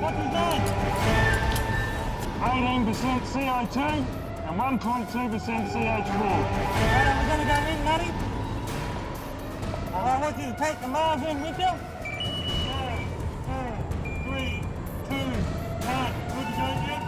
What is that? 18% CO2 and 1.2% CO4. Right, are we going to go in, Matty? I want you to take the Mars in with you. 5, 4, 3, 2, 1. Good to go, Jim?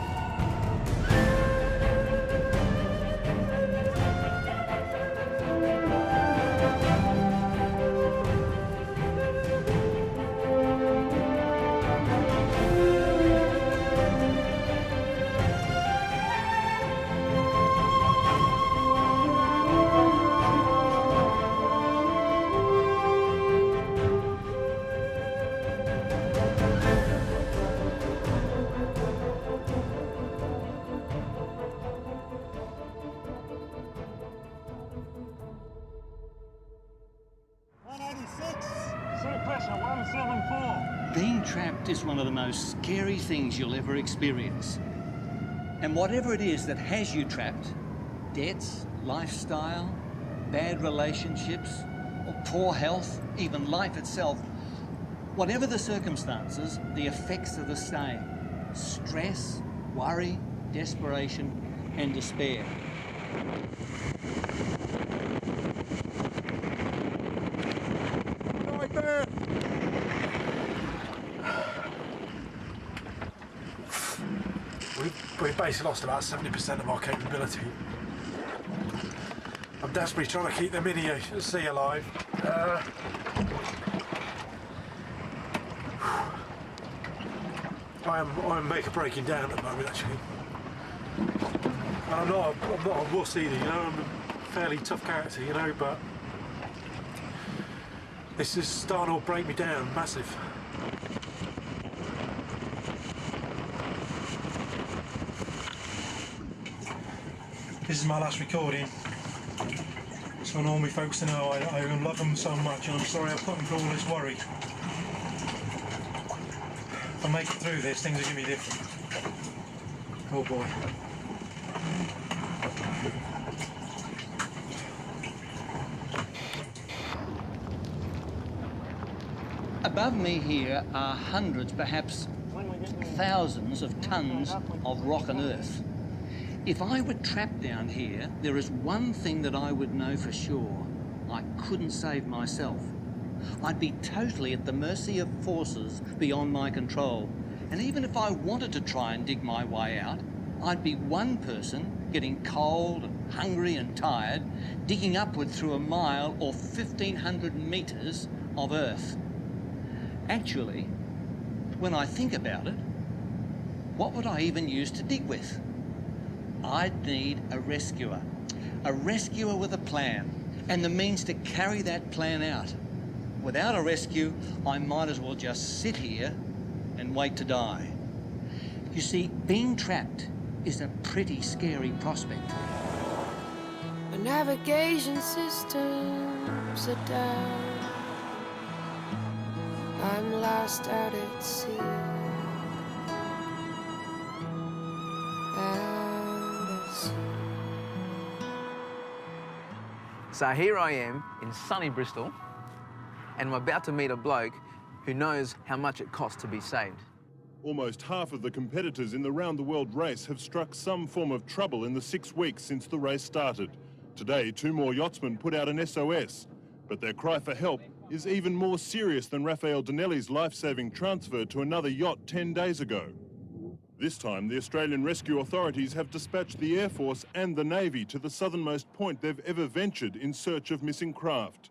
Being trapped is one of the most scary things you'll ever experience. And whatever it is that has you trapped, debts, lifestyle, bad relationships, or poor health, even life itself, whatever the circumstances, the effects are the same. Stress, worry, desperation, and despair. We've basically lost about 70% of our capability. I'm desperately trying to keep the mini sea alive. I'm breaking down at the moment, actually. And I'm not a wuss either, you know. I'm a fairly tough character, you know, but this is starting to break me down, massive. This is my last recording, so I want all my folks to know I love them so much, and I'm sorry I put them through all this worry. If I make it through this, things are going to be different. Oh boy. Above me here are hundreds, perhaps thousands of tons of rock and earth. If I were trapped down here, there is one thing that I would know for sure. I couldn't save myself. I'd be totally at the mercy of forces beyond my control. And even if I wanted to try and dig my way out, I'd be one person getting cold and hungry and tired, digging upward through a mile or 1,500 metres of earth. Actually, when I think about it, what would I even use to dig with? I'd need a rescuer with a plan, and the means to carry that plan out. Without a rescue, I might as well just sit here and wait to die. You see, being trapped is a pretty scary prospect. The navigation systems are down. I'm lost out at sea. So here I am in sunny Bristol, and I'm about to meet a bloke who knows how much it costs to be saved. Almost half of the competitors in the round-the-world race have struck some form of trouble in the 6 weeks since the race started. Today, 2 more yachtsmen put out an SOS, but their cry for help is even more serious than Raphael Donnelly's life-saving transfer to another yacht 10 days ago. This time, the Australian rescue authorities have dispatched the Air Force and the Navy to the southernmost point they've ever ventured in search of missing craft.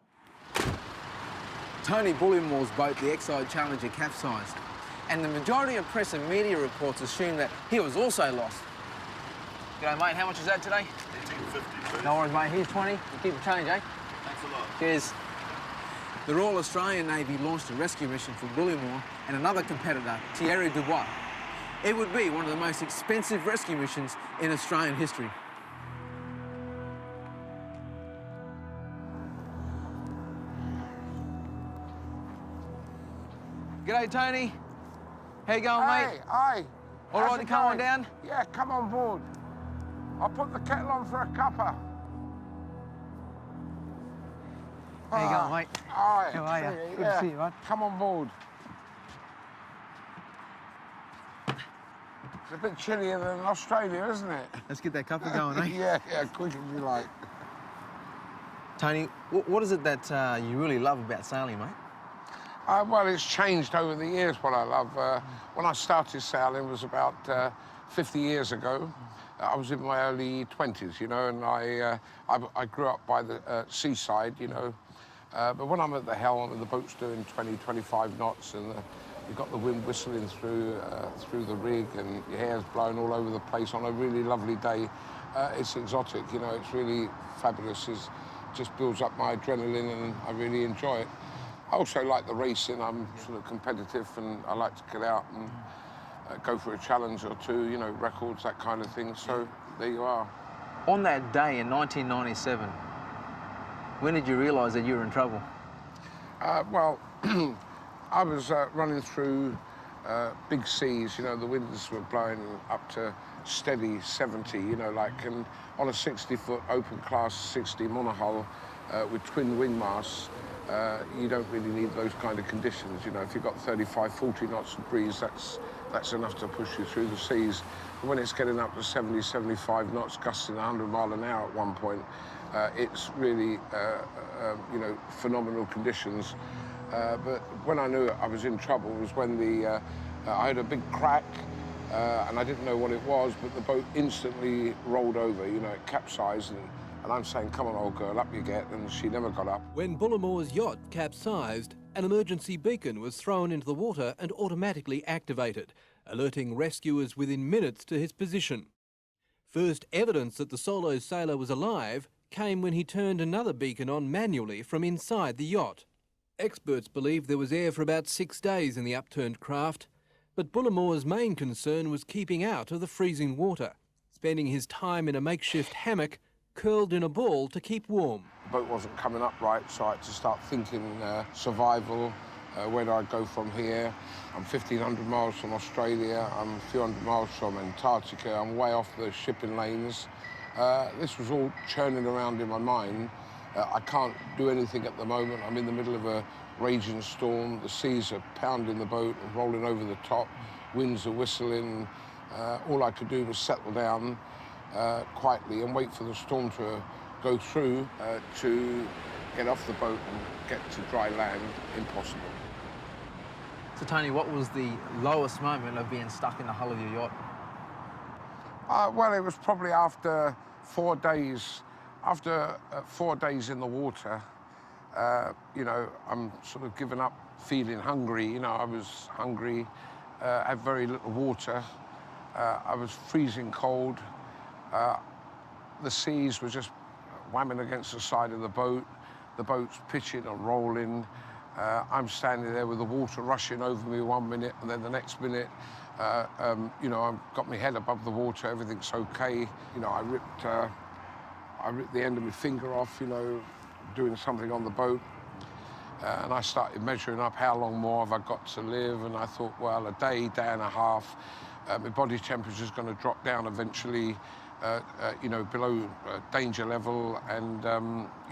Tony Bullimore's boat, the Exide Challenger, capsized, and the majority of press and media reports assume that he was also lost. G'day, mate. How much is that today? 18.50, please. No worries, mate. Here's 20. You keep the change, eh? Thanks a lot. Cheers. The Royal Australian Navy launched a rescue mission for Bullimore and another competitor, Thierry Dubois. It would be one of the most expensive rescue missions in Australian history. G'day, Tony. How you going, mate? Hey. All right to come on down? Yeah, come on board. I'll put the kettle on for a cuppa. How you going, mate? Hi. How are you? Good to see you, mate. Come on board. It's a bit chillier than Australia, isn't it? Let's get that cuppa going, eh? yeah, quick if you like. Tony, what is it that you really love about sailing, mate? Well, it's changed over the years, what I love. When I started sailing was about 50 years ago. I was in my early 20s, you know, and I grew up by the seaside, you know. But when I'm at the helm and the boat's doing 20, 25 knots and you've got the wind whistling through the rig and your hair's blowing all over the place on a really lovely day, it's exotic, you know, it's really fabulous. It just builds up my adrenaline and I really enjoy it. I also like the racing. I'm sort of competitive and I like to get out and go for a challenge or two, you know, records, that kind of thing. So there you are. On that day in 1997, when did you realise that you were in trouble? Well, I was running through big seas, you know, the winds were blowing up to steady 70, you know, like, and on a 60-foot open class 60 monohull with twin wing masts, you don't really need those kind of conditions, you know. If you've got 35, 40 knots of breeze, that's enough to push you through the seas. But when it's getting up to 70, 75 knots, gusting 100 mile an hour at one point, it's really, you know, phenomenal conditions. But when I knew I was in trouble was when I had a big crack, and I didn't know what it was, but the boat instantly rolled over, you know, it capsized, and I'm saying, come on, old girl, up you get, and she never got up. When Bullamore's yacht capsized, an emergency beacon was thrown into the water and automatically activated, alerting rescuers within minutes to his position. First evidence that the solo sailor was alive came when he turned another beacon on manually from inside the yacht. Experts believe there was air for about 6 days in the upturned craft, but Bullamore's main concern was keeping out of the freezing water, spending his time in a makeshift hammock curled in a ball to keep warm. The boat wasn't coming up right, so I had to start thinking survival, where do I go from here? I'm 1,500 miles from Australia, I'm a few hundred miles from Antarctica, I'm way off the shipping lanes. This was all churning around in my mind. I can't do anything at the moment. I'm in the middle of a raging storm. The seas are pounding the boat and rolling over the top. Winds are whistling. All I could do was settle down quietly and wait for the storm to go through to get off the boat and get to dry land. Impossible. So, Tony, what was the lowest moment of being stuck in the hull of your yacht? Well, it was probably after 4 days. After 4 days in the water, you know, I'm sort of giving up, feeling hungry. You know, I was hungry, had very little water. I was freezing cold. The seas were just whamming against the side of the boat. The boat's pitching and rolling. I'm standing there with the water rushing over me 1 minute, and then the next minute, you know, I've got my head above the water, everything's okay. You know, I ripped the end of my finger off, you know, doing something on the boat. And I started measuring up how long more have I got to live, and I thought, well, a day, day and a half, my body temperature's going to drop down eventually, you know, below danger level, and,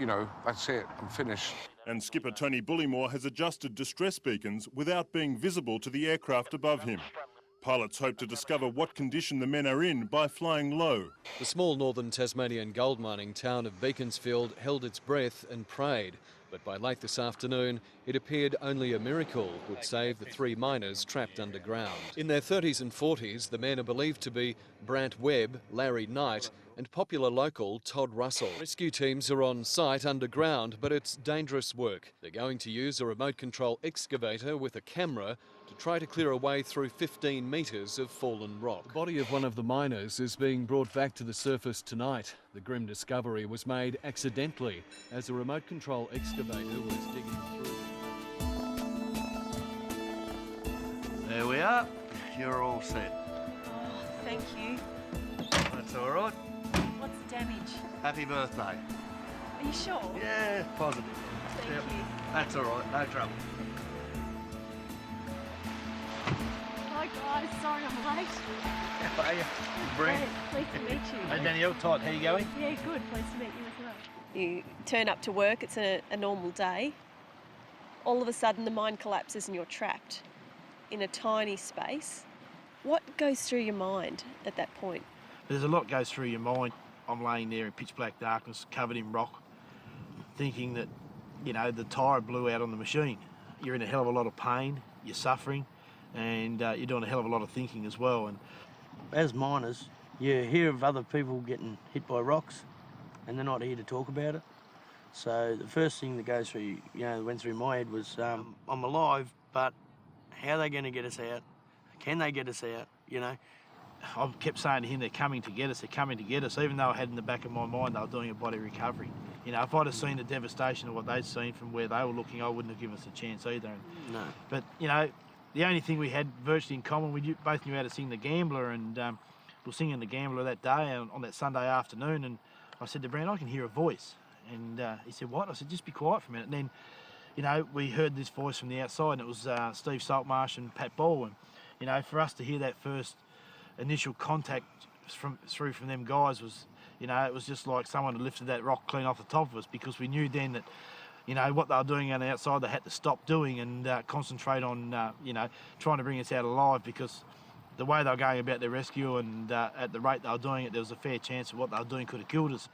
you know, that's it, I'm finished. And skipper Tony Bullymore has adjusted distress beacons without being visible to the aircraft above him. Pilots hope to discover what condition the men are in by flying low. The small northern Tasmanian gold mining town of Beaconsfield held its breath and prayed, but by late this afternoon it appeared only a miracle would save the 3 miners trapped underground. In their 30s and 40s, the men are believed to be Brant Webb, Larry Knight and popular local Todd Russell. Rescue teams are on site underground, but it's dangerous work. They're going to use a remote control excavator with a camera to try to clear a way through 15 metres of fallen rock. The body of one of the miners is being brought back to the surface tonight. The grim discovery was made accidentally as a remote control excavator was digging through. There we are. You're all set. Oh, thank you. That's all right. What's the damage? Happy birthday. Are you sure? Yeah, positive. Thank you. That's all right. No trouble. Hi guys, sorry I'm late. How are you? Brent. Pleased to meet you. Hey Danielle, Todd, how you going? Yeah, good. Pleased to meet you as well. You turn up to work, it's a normal day. All of a sudden the mine collapses and you're trapped in a tiny space What goes through your mind at that point? There's a lot goes through your mind. I'm laying there in pitch black darkness, covered in rock, thinking that, you know, the tyre blew out on the machine. You're in a hell of a lot of pain, you're suffering, and you're doing a hell of a lot of thinking as well. And as miners, you hear of other people getting hit by rocks, and they're not here to talk about it. So the first thing that goes through, went through my head was, I'm alive, but how are they going to get us out? Can they get us out? You know. I kept saying to him, they're coming to get us, they're coming to get us, even though I had in the back of my mind they were doing a body recovery. You know, if I'd have seen the devastation of what they'd seen from where they were looking, I wouldn't have given us a chance either. No. But, you know, the only thing we had virtually in common, we both knew how to sing The Gambler, and we were singing The Gambler that day on that Sunday afternoon, and I said to Brand, I can hear a voice. And he said, what? I said, just be quiet for a minute. And then, you know, we heard this voice from the outside, and it was Steve Saltmarsh and Pat Baldwin. You know, for us to hear that first initial contact from them guys was, you know, it was just like someone had lifted that rock clean off the top of us, because we knew then that, you know, what they were doing on the outside they had to stop doing and concentrate on, you know, trying to bring us out alive, because the way they were going about their rescue and at the rate they were doing it, there was a fair chance that what they were doing could have killed us.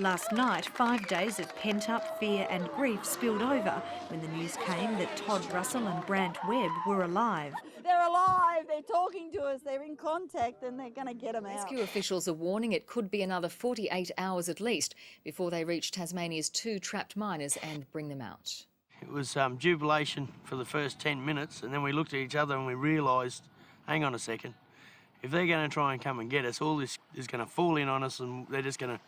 Last night, 5 days of pent-up fear and grief spilled over when the news came that Todd Russell and Brant Webb were alive. They're alive, they're talking to us, they're in contact, and they're going to get them out. Rescue officials are warning it could be another 48 hours at least before they reach Tasmania's 2 trapped miners and bring them out. It was jubilation for the first 10 minutes, and then we looked at each other and we realised, hang on a second, if they're going to try and come and get us, all this is going to fall in on us and they're just going to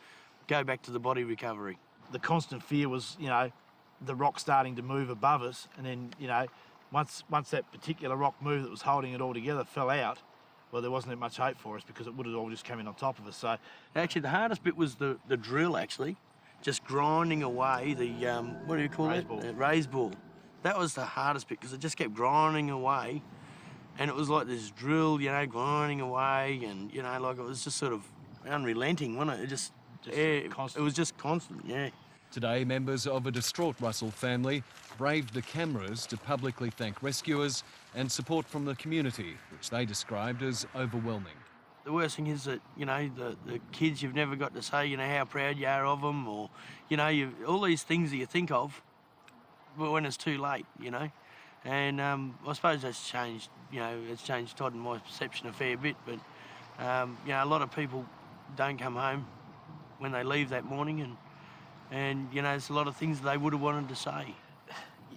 go back to the body recovery. The constant fear was, you know, the rock starting to move above us, and then, you know, once that particular rock moved that was holding it all together fell out, well, there wasn't much hope for us, because it would have all just come in on top of us. So actually, the hardest bit was the drill, actually, just grinding away the, what do you call it? Raise ball. That was the hardest bit, because it just kept grinding away, and it was like this drill, you know, grinding away, and, you know, like it was just sort of unrelenting, wasn't it? It was just constant, yeah. Today, members of a distraught Russell family braved the cameras to publicly thank rescuers and support from the community, which they described as overwhelming. The worst thing is that, you know, the kids, you've never got to say, you know, how proud you are of them, or, you know, all these things that you think of, but when it's too late, you know. And I suppose that's changed, you know, it's changed Todd and my perception a fair bit, but, you know, a lot of people don't come home when they leave that morning, and you know, there's a lot of things they would have wanted to say.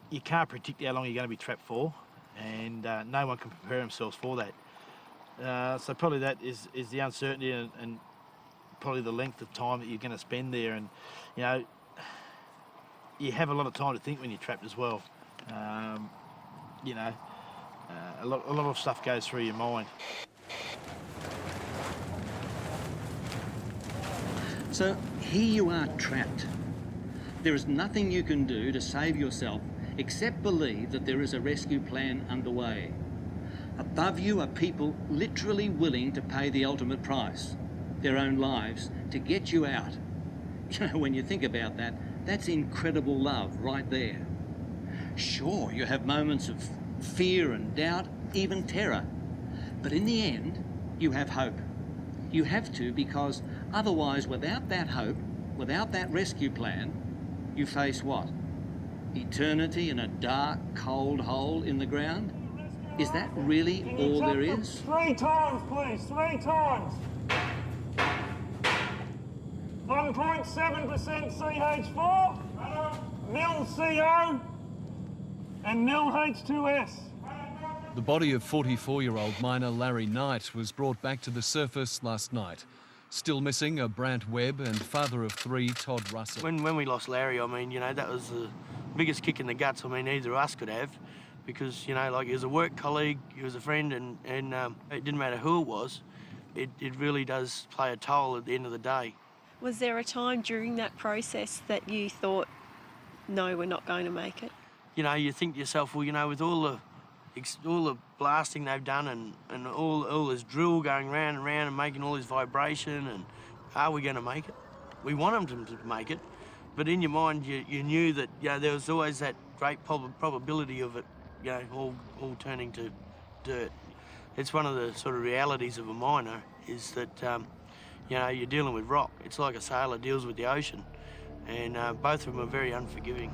You can't predict how long you're going to be trapped for, and no one can prepare themselves for that. So probably that is the uncertainty and probably the length of time that you're going to spend there, and you know, you have a lot of time to think when you're trapped as well. You know, a lot of stuff goes through your mind. So here you are trapped. There is nothing you can do to save yourself except believe that there is a rescue plan underway. Above you are people literally willing to pay the ultimate price, their own lives, to get you out. You know, when you think about that, that's incredible love right there. Sure, you have moments of fear and doubt, even terror, but in the end, you have hope. You have to, because otherwise, without that hope, without that rescue plan, you face what? Eternity in a dark, cold hole in the ground? Is that really all there is? 3 times, please, 3 times. 1.7% CH4, nil CO, and nil H2S. The body of 44-year-old miner Larry Knight was brought back to the surface last night. Still missing are Brant Webb and father of 3, Todd Russell. When we lost Larry, I mean, you know, that was the biggest kick in the guts, I mean, either of us could have, because, you know, like, he was a work colleague, he was a friend, and it didn't matter who it was, it really does play a toll at the end of the day. Was there a time during that process that you thought, no, we're not going to make it? You know, you think to yourself, well, you know, with all the blasting they've done and all this drill going round and round and making all this vibration, and are we going to make it? We want them to make it, but in your mind you knew that, you know, there was always that great probability of it, you know, all turning to dirt. it's one of the sort of realities of a miner is that, you know, you're dealing with rock. It's like a sailor deals with the ocean, and both of them are very unforgiving.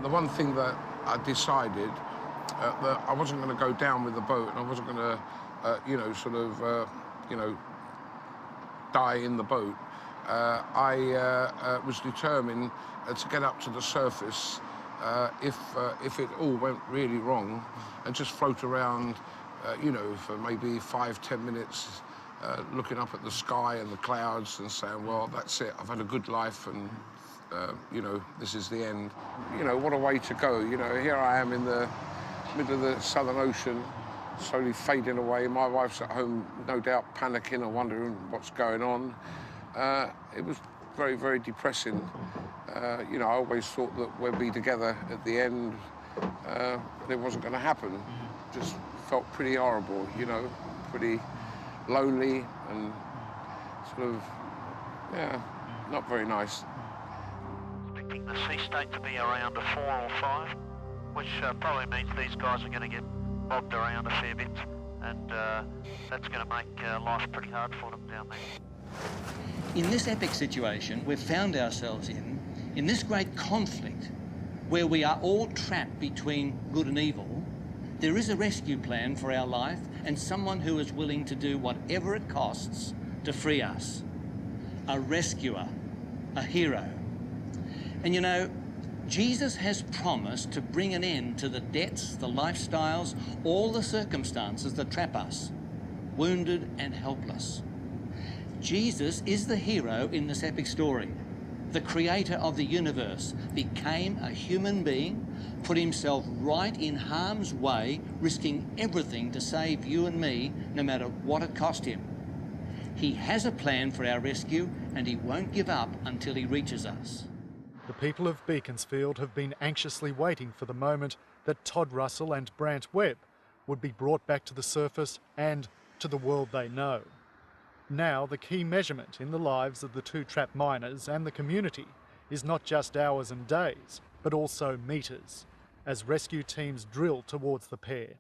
The one thing that I decided that I wasn't going to go down with the boat, and I wasn't going to, you know, sort of, you know, die in the boat. I was determined to get up to the surface if it all went really wrong, and just float around, you know, for maybe 5–10 minutes, looking up at the sky and the clouds and saying, well, that's it, I've had a good life, and you know, this is the end. You know, what a way to go. You know, here I am in the middle of the Southern Ocean, slowly fading away. My wife's at home, no doubt panicking and wondering what's going on. It was very, very depressing. You know, I always thought that we'd be together at the end, but it wasn't going to happen. Just felt pretty horrible, you know, pretty lonely and sort of, yeah, not very nice. Expecting the sea state to be around a 4 or 5, which probably means these guys are going to get bobbed around a fair bit, and that's going to make life pretty hard for them down there. In this epic situation we've found ourselves in this great conflict where we are all trapped between good and evil, there is a rescue plan for our life and someone who is willing to do whatever it costs to free us. A rescuer, a hero. And you know, Jesus has promised to bring an end to the debts, the lifestyles, all the circumstances that trap us, wounded and helpless. Jesus is the hero in this epic story. The creator of the universe became a human being, put himself right in harm's way, risking everything to save you and me, no matter what it cost him. He has a plan for our rescue, and he won't give up until he reaches us. The people of Beaconsfield have been anxiously waiting for the moment that Todd Russell and Brant Webb would be brought back to the surface and to the world they know. Now, the key measurement in the lives of the two trapped miners and the community is not just hours and days, but also metres, as rescue teams drill towards the pair.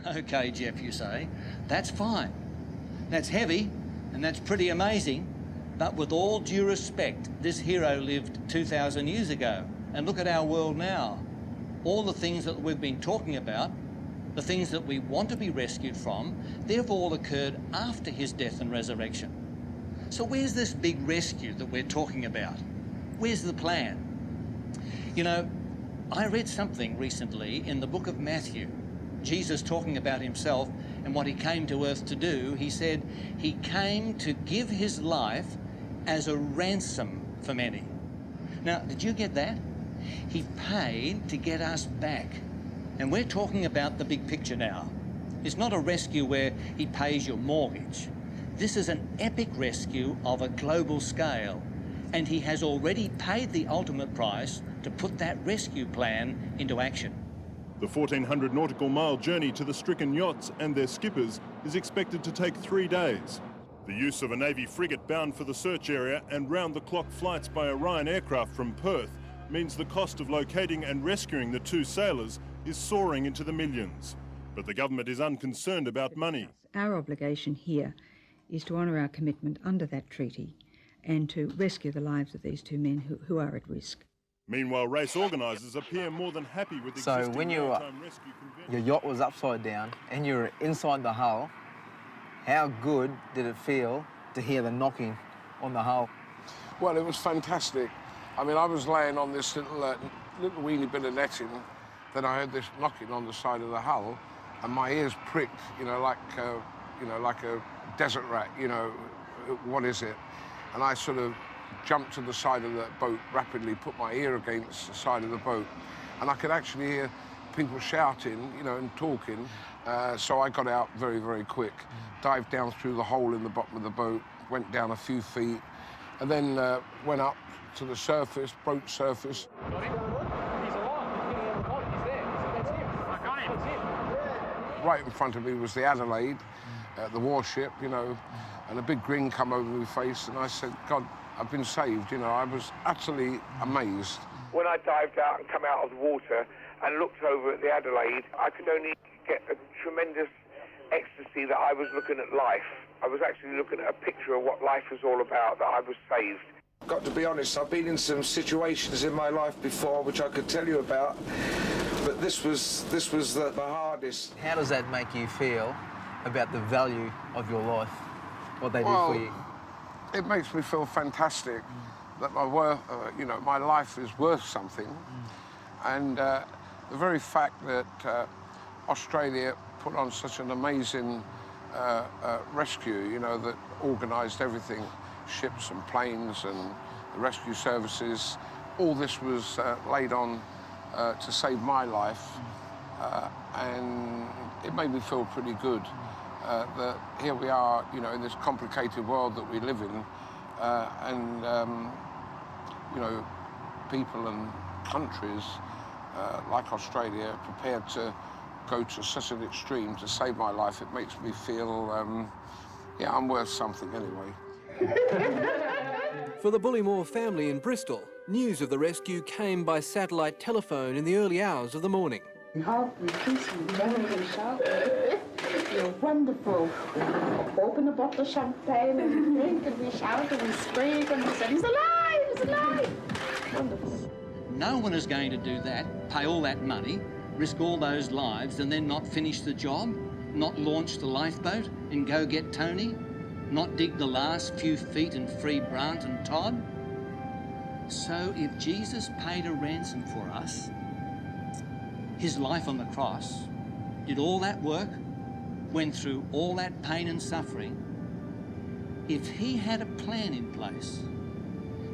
OK, Jeff, you say. That's fine. That's heavy, and that's pretty amazing. But with all due respect, this hero lived 2,000 years ago. And look at our world now. All the things that we've been talking about, the things that we want to be rescued from, they've all occurred after his death and resurrection. So where's this big rescue that we're talking about? Where's the plan? You know, I read something recently in the book of Matthew. Jesus talking about himself and what he came to earth to do. He said he came to give his life as a ransom for many. Now, did you get that? He paid to get us back. And we're talking about the big picture now. It's not a rescue where he pays your mortgage. This is an epic rescue of a global scale. And he has already paid the ultimate price to put that rescue plan into action. The 1,400 nautical mile journey to the stricken yachts and their skippers is expected to take 3 days. The use of a Navy frigate bound for the search area and round-the-clock flights by Orion aircraft from Perth means the cost of locating and rescuing the two sailors is soaring into the millions. But the government is unconcerned about money. Our obligation here is to honour our commitment under that treaty and to rescue the lives of these two men who are at risk. Meanwhile, race organisers appear more than happy with existing So when your yacht was upside down and you were inside the hull, how good did it feel to hear the knocking on the hull? Well, it was fantastic. I mean, I was laying on this little weeny bit of netting, then I heard this knocking on the side of the hull, and my ears pricked, like a desert rat, what is it? And I sort of jumped to the side of the boat rapidly, put my ear against the side of the boat, and I could actually hear people shouting, and talking. So I got out very, very quick, dived down through the hole in the bottom of the boat, went down a few feet, and then went up to the surface, boat surface. Right in front of me was the Adelaide, the warship, and a big grin come over my face, and I said, God, I've been saved, I was utterly amazed. when I dived out and come out of the water and looked over at the Adelaide, I could only get a tremendous ecstasy that I was looking at life. I was actually looking at a picture of what life was all about, that I was saved. Got to be honest, I've been in some situations in my life before which I could tell you about, but this was the hardest. How does that make you feel about the value of your life, what they did for you? It makes me feel fantastic that my life is worth something, and the very fact that Australia put on such an amazing rescue, that organised everything, ships and planes and the rescue services, all this was laid on to save my life, and it made me feel pretty good that here we are, in this complicated world that we live in, and people and countries like Australia prepared to go to such an extreme to save my life. It makes me feel, I'm worth something anyway. For the Bullymore family in Bristol, news of the rescue came by satellite telephone in the early hours of the morning. Hug, we kiss, we run, we shout. You're wonderful. Open a bottle of champagne and we drink and we shout and we scream and we say, he's alive, he's alive. Wonderful. No one is going to do that, pay all that money, risk all those lives and then not finish the job, not launch the lifeboat and go get Tony, not dig the last few feet and free Brant and Todd. So if Jesus paid a ransom for us, his life on the cross, did all that work, went through all that pain and suffering, if he had a plan in place,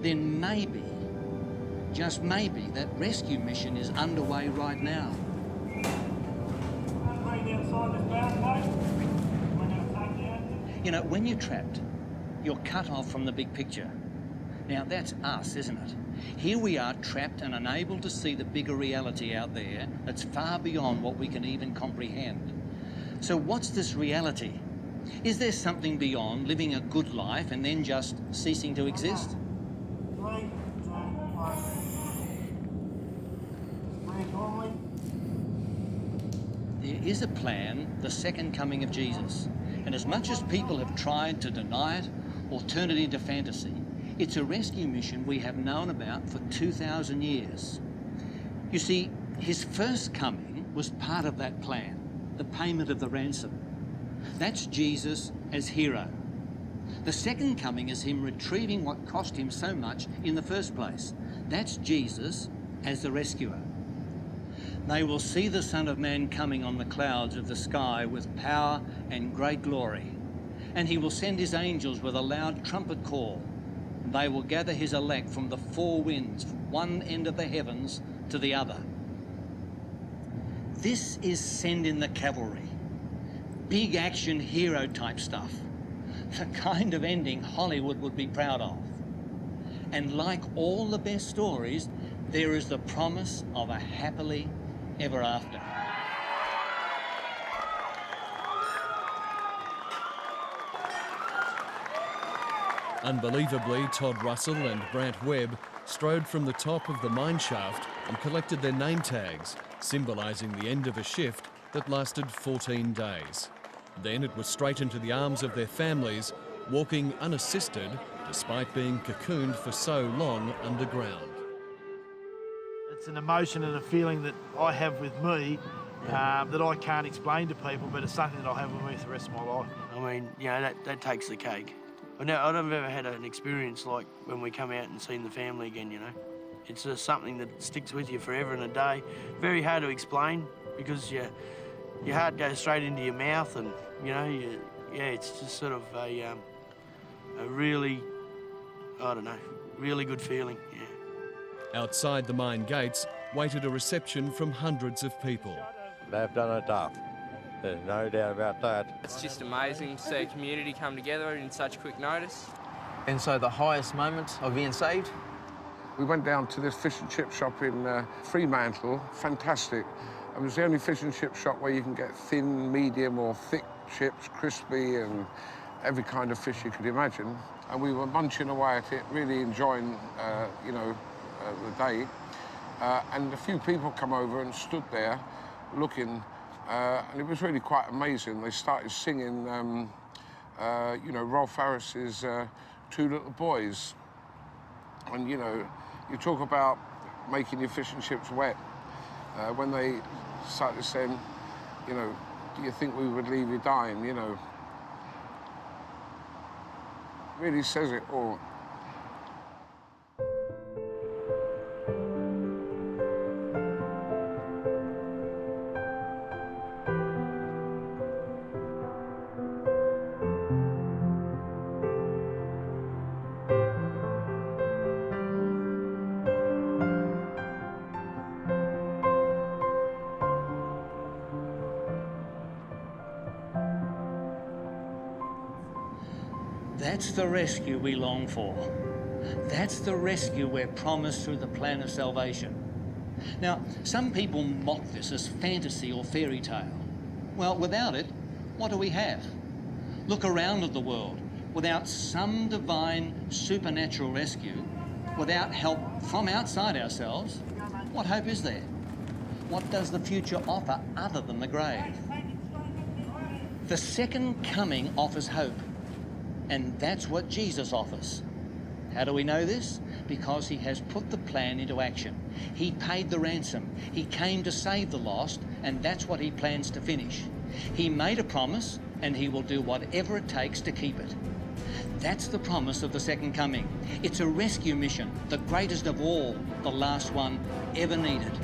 then maybe, just maybe, that rescue mission is underway right now. When you're trapped, you're cut off from the big picture. Now, that's us, isn't it? Here we are trapped and unable to see the bigger reality out there that's far beyond what we can even comprehend. So what's this reality? Is there something beyond living a good life and then just ceasing to exist? There is a plan, the second coming of Jesus. And as much as people have tried to deny it or turn it into fantasy, it's a rescue mission we have known about for 2,000 years. You see, his first coming was part of that plan, the payment of the ransom. That's Jesus as hero. The second coming is him retrieving what cost him so much in the first place. That's Jesus as the rescuer. They will see the Son of Man coming on the clouds of the sky with power and great glory. And he will send his angels with a loud trumpet call. They will gather his elect from the four winds, from one end of the heavens to the other. This is send in the cavalry. Big action hero type stuff. The kind of ending Hollywood would be proud of. And like all the best stories, there is the promise of a happily ever after. Unbelievably, Todd Russell and Brant Webb strode from the top of the mine shaft and collected their name tags, symbolising the end of a shift that lasted 14 days. Then it was straight into the arms of their families, walking unassisted despite being cocooned for so long underground. It's an emotion and a feeling that I have with me that I can't explain to people, but it's something that I'll have with me for the rest of my life. I mean, that takes the cake. I've never had an experience like when we come out and seen the family again, It's just something that sticks with you forever and a day. Very hard to explain because your heart goes straight into your mouth and, it's just sort of a really, really good feeling, Outside the mine gates waited a reception from hundreds of people. They've done it up. There's no doubt about that. It's just amazing to see a community come together in such quick notice. And so the highest moment of being saved? We went down to this fish and chip shop in Fremantle. Fantastic. It was the only fish and chip shop where you can get thin, medium or thick chips, crispy and every kind of fish you could imagine. And we were munching away at it, really enjoying, the day. and a few people come over and stood there looking, and it was really quite amazing. They started singing, you know, Rolf Harris's Two Little Boys. And, you know, you talk about making your fish and chips wet. When they started saying, you know, do you think we would leave you dying, you know? Really says it all. That's the rescue we long for. That's the rescue we're promised through the plan of salvation. Now, some people mock this as fantasy or fairy tale. Well, without it, what do we have? Look around at the world. Without some divine supernatural rescue, without help from outside ourselves, what hope is there? What does the future offer other than the grave? The second coming offers hope. And that's what Jesus offers. How do we know this? Because he has put the plan into action. He paid the ransom. He came to save the lost, and that's what he plans to finish. He made a promise, and he will do whatever it takes to keep it. That's the promise of the second coming. It's a rescue mission, the greatest of all, the last one ever needed.